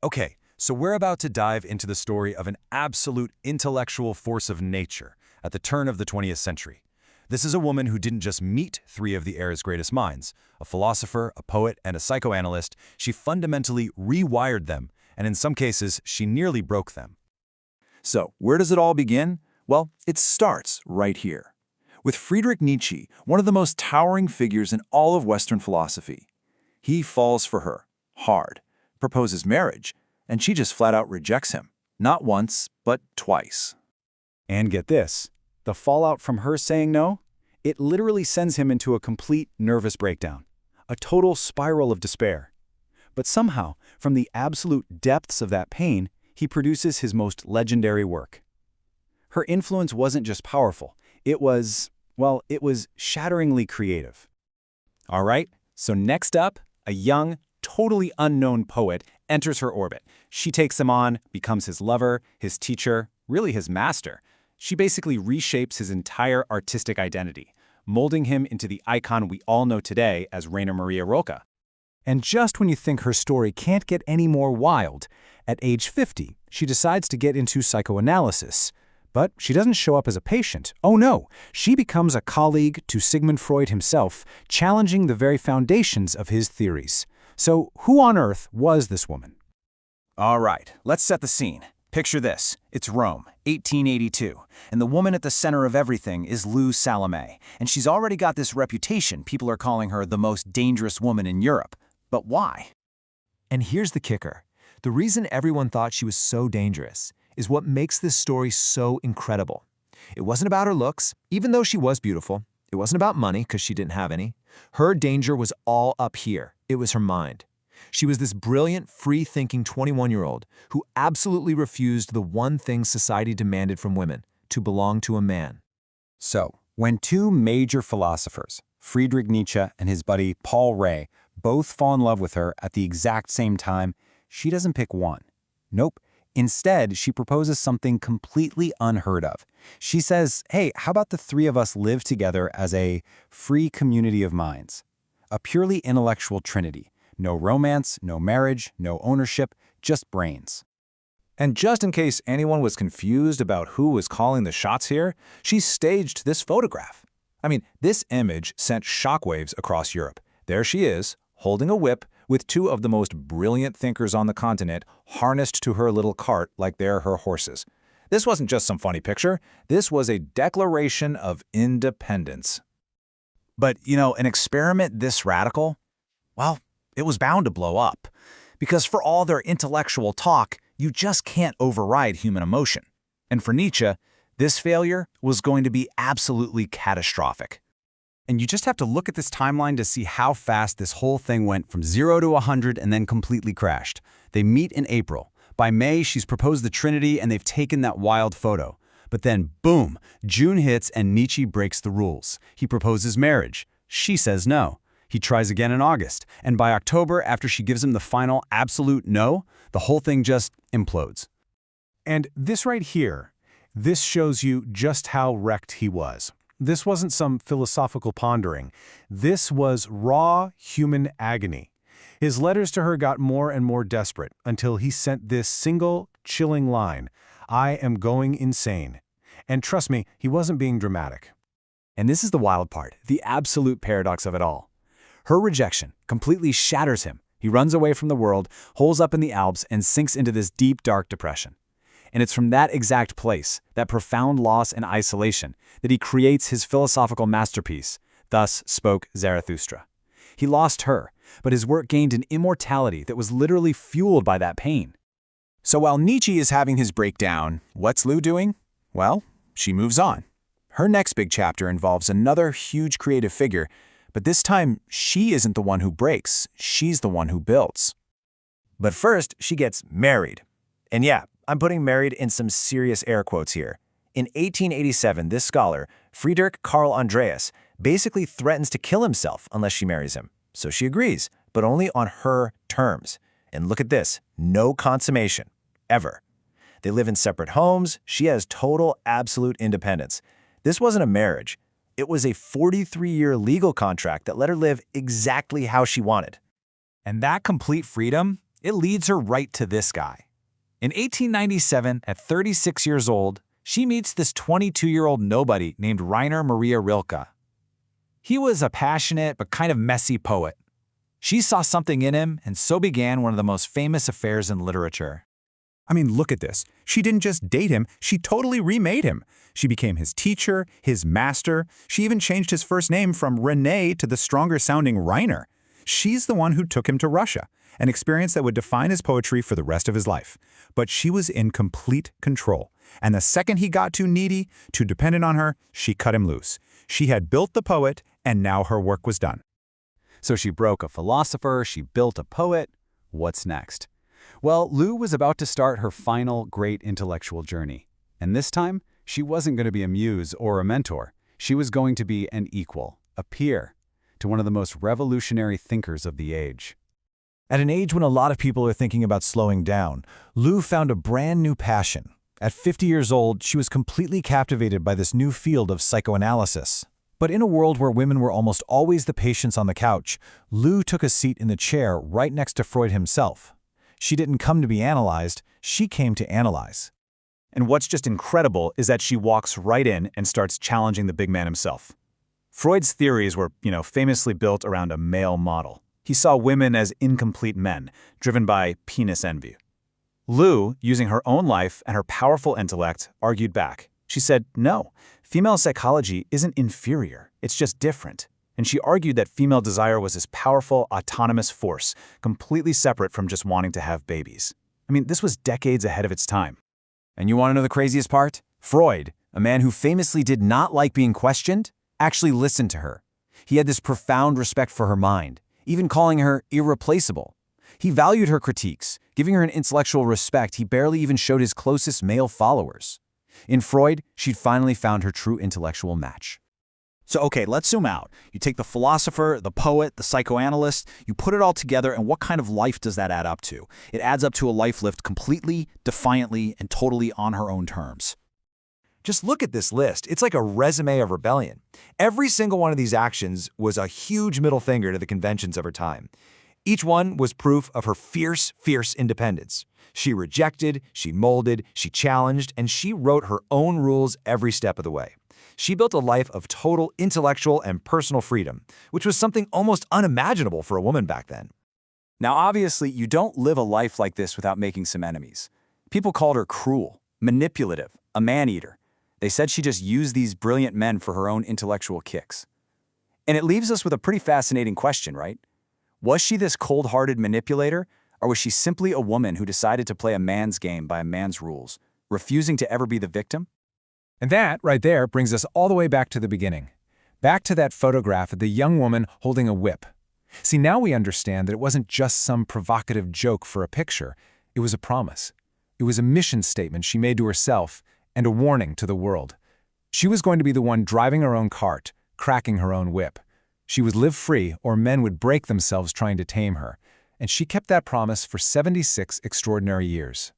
Okay, so we're about to dive into the story of an absolute intellectual force of nature at the turn of the 20th century. This is a woman who didn't just meet three of the era's greatest minds, a philosopher, a poet, and a psychoanalyst. She fundamentally rewired them, and in some cases, she nearly broke them. So, where does it all begin? Well, it starts right here, with Friedrich Nietzsche, one of the most towering figures in all of Western philosophy. He falls for her, hard, proposes marriage, and she just flat out rejects him. Not once, but twice. And get this, the fallout from her saying no? It literally sends him into a complete nervous breakdown, a total spiral of despair. But somehow, from the absolute depths of that pain, he produces his most legendary work. Her influence wasn't just powerful, it was shatteringly creative. All right, so next up, a young, totally unknown poet enters her orbit. She takes him on, becomes his lover, his teacher, really his master. She basically reshapes his entire artistic identity, molding him into the icon we all know today as Rainer Maria Rilke. And just when you think her story can't get any more wild, at age 50, she decides to get into psychoanalysis. But she doesn't show up as a patient. Oh no, she becomes a colleague to Sigmund Freud himself, challenging the very foundations of his theories. So who on earth was this woman? All right, let's set the scene. Picture this. It's Rome, 1882, and the woman at the center of everything is Lou Salomé, and she's already got this reputation. People are calling her the most dangerous woman in Europe. But why? And here's the kicker. The reason everyone thought she was so dangerous is what makes this story so incredible. It wasn't about her looks, even though she was beautiful. It wasn't about money, because she didn't have any. Her danger was all up here. It was her mind. She was this brilliant, free-thinking 21-year-old who absolutely refused the one thing society demanded from women, to belong to a man. So, when two major philosophers, Friedrich Nietzsche and his buddy Paul Rée, both fall in love with her at the exact same time, she doesn't pick one. Nope. Instead, she proposes something completely unheard of. She says, hey, how about the three of us live together as a free community of minds? A purely intellectual trinity. No romance, no marriage, no ownership, just brains. And just in case anyone was confused about who was calling the shots here, she staged this photograph. I mean, this image sent shockwaves across Europe. There she is, holding a whip, with two of the most brilliant thinkers on the continent harnessed to her little cart like they're her horses. This wasn't just some funny picture. This was a declaration of independence. But, an experiment this radical? Well, it was bound to blow up. Because for all their intellectual talk, you just can't override human emotion. And for Nietzsche, this failure was going to be absolutely catastrophic. And you just have to look at this timeline to see how fast this whole thing went from 0 to 100 and then completely crashed. They meet in April. By May, she's proposed the Trinity and they've taken that wild photo. But then, boom, June hits and Nietzsche breaks the rules. He proposes marriage. She says no. He tries again in August. And by October, after she gives him the final absolute no, the whole thing just implodes. And this right here, this shows you just how wrecked he was. This wasn't some philosophical pondering. This was raw human agony. His letters to her got more and more desperate until he sent this single, chilling line, "I am going insane." And trust me, he wasn't being dramatic. And this is the wild part, the absolute paradox of it all. Her rejection completely shatters him. He runs away from the world, holes up in the Alps, and sinks into this deep, dark depression. And it's from that exact place, that profound loss and isolation, that he creates his philosophical masterpiece, Thus Spoke Zarathustra. He lost her, but his work gained an immortality that was literally fueled by that pain. So while Nietzsche is having his breakdown, what's Lou doing? Well, she moves on. Her next big chapter involves another huge creative figure, but this time she isn't the one who breaks, she's the one who builds. But first, she gets married. And yeah, I'm putting married in some serious air quotes here. In 1887, this scholar, Friedrich Karl Andreas, basically threatens to kill himself unless she marries him. So she agrees, but only on her terms. And look at this, no consummation, ever. They live in separate homes, she has total, absolute independence. This wasn't a marriage. It was a 43-year legal contract that let her live exactly how she wanted. And that complete freedom, It leads her right to this guy. In 1897, at 36 years old, she meets this 22-year-old nobody named Rainer Maria Rilke. He was a passionate but kind of messy poet. She saw something in him, and so began one of the most famous affairs in literature. I mean, look at this. She didn't just date him, she totally remade him. She became his teacher, his master. She even changed his first name from René to the stronger-sounding Rainer. She's the one who took him to Russia, an experience that would define his poetry for the rest of his life. But she was in complete control. And the second he got too needy, too dependent on her, she cut him loose. She had built the poet, and now her work was done. So she broke a philosopher, she built a poet. What's next? Well, Lou was about to start her final great intellectual journey. And this time, she wasn't going to be a muse or a mentor. She was going to be an equal, a peer, to one of the most revolutionary thinkers of the age. At an age when a lot of people are thinking about slowing down, Lou found a brand new passion. At 50 years old, she was completely captivated by this new field of psychoanalysis. But in a world where women were almost always the patients on the couch, Lou took a seat in the chair right next to Freud himself. She didn't come to be analyzed, she came to analyze. And what's just incredible is that she walks right in and starts challenging the big man himself. Freud's theories were, famously built around a male model. He saw women as incomplete men, driven by penis envy. Lou, using her own life and her powerful intellect, argued back. She said, no, female psychology isn't inferior, it's just different. And she argued that female desire was this powerful, autonomous force, completely separate from just wanting to have babies. I mean, this was decades ahead of its time. And you want to know the craziest part? Freud, a man who famously did not like being questioned, actually listened to her. He had this profound respect for her mind, even calling her irreplaceable. He valued her critiques, giving her an intellectual respect he barely even showed his closest male followers. In Freud, she'd finally found her true intellectual match. So, okay, let's zoom out. You take the philosopher, the poet, the psychoanalyst, you put it all together, and what kind of life does that add up to? It adds up to a life lived completely, defiantly, and totally on her own terms. Just look at this list. It's like a resume of rebellion. Every single one of these actions was a huge middle finger to the conventions of her time. Each one was proof of her fierce, fierce independence. She rejected, she molded, she challenged, and she wrote her own rules every step of the way. She built a life of total intellectual and personal freedom, which was something almost unimaginable for a woman back then. Now, obviously, you don't live a life like this without making some enemies. People called her cruel, manipulative, a man-eater. They said she just used these brilliant men for her own intellectual kicks. And it leaves us with a pretty fascinating question, right? Was she this cold-hearted manipulator, or was she simply a woman who decided to play a man's game by a man's rules, refusing to ever be the victim? And that, right there, brings us all the way back to the beginning. Back to that photograph of the young woman holding a whip. See, now we understand that it wasn't just some provocative joke for a picture. It was a promise. It was a mission statement she made to herself and a warning to the world. She was going to be the one driving her own cart, cracking her own whip. She would live free, or men would break themselves trying to tame her. And she kept that promise for 76 extraordinary years.